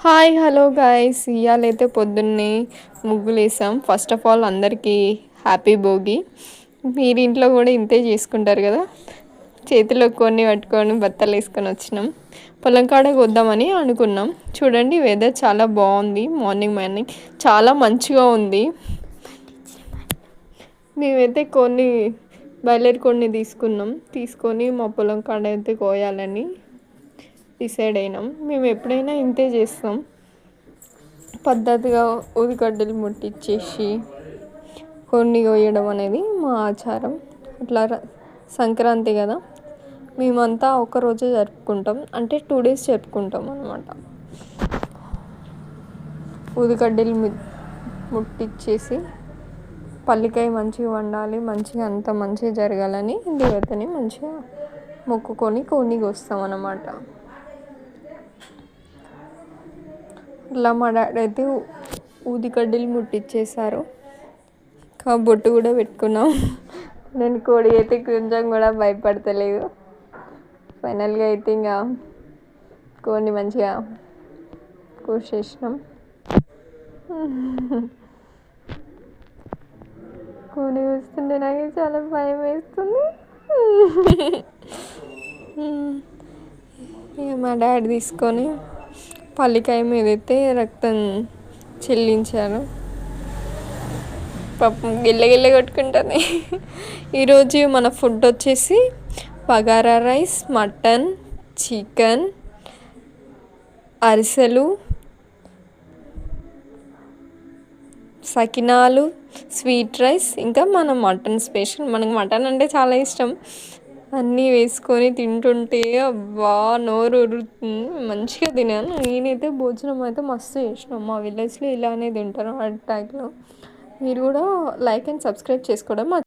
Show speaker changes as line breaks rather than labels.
Hi hello guys, ఇవాళైతే పొద్దున్నే ముగ్గులేసాం. First of all అందరికీ happy Bhogi. మీరు ఇంట్లో కూడా ఇంతే చేసుకుంటారు కదా. చేతిలో కొన్ని పట్టుకొని బత్తలు వేసుకొని వచ్చినాం. పొలం కాడకు వద్దామని అనుకున్నాం. చూడండి, వెదర్ చాలా బాగుంది. మార్నింగ్ చాలా మంచిగా ఉంది. మేమైతే కొన్ని తీసుకొని మా పొలం కాడ అయితే కోయాలని డిసైడ్ అయినాం. మేము ఎప్పుడైనా ఇంతే చేస్తాం. పద్ధతిగా ఉదిగడ్డలు ముట్టించేసి కొన్ని కోయడం అనేది మా ఆచారం. అట్లా సంక్రాంతి కదా, మేమంతా ఒకరోజే జరుపుకుంటాం. అంటే 2 days జరుపుకుంటాం అన్నమాట. ఉదిగడ్డలు ముట్టించేసి పల్లికాయ మంచిగా వండాలి, మంచిగా అంత మంచిగా జరగాలని దేవతని మంచిగా మొక్కుకొని కొన్ని కోస్తాం అన్నమాట. అట్లా మా డాడీ అయితే ఊదికడ్డీలు ముట్టించేశారు. బొట్టు కూడా పెట్టుకున్నాం. నేను కోడి అయితే కొంచెం కూడా భయపడతలేదు. ఫైనల్గా అయితే ఇంకా కోడిని మంచిగా కోసేసినాం. కోడి వస్తుంటే నాకు చాలా భయం వేస్తుంది. ఇక మా డాడీ తీసుకొని పల్లికాయ మీద అయితే రక్తం చెల్లించాను. పాపం గిల్ల కొట్టుకుంటుంది. ఈరోజు మన ఫుడ్ వచ్చేసి బగారా రైస్, మటన్, చికెన్, అరిసెలు, సకినాలు, స్వీట్ రైస్, ఇంకా మన మటన్ స్పెషల్. మనకు మటన్ అంటే చాలా ఇష్టం. అన్నీ వేసుకొని తింటుంటే అబ్బా నోరు ఊరుతుంది. మంచిగా తినాను. నేనైతే భోజనం అయితే మస్తు చేసినాం. మా విలేజ్లో ఇలానే తింటారు అటాక్లో. మీరు కూడా లైక్ అండ్ సబ్స్క్రైబ్ చేసుకోవడం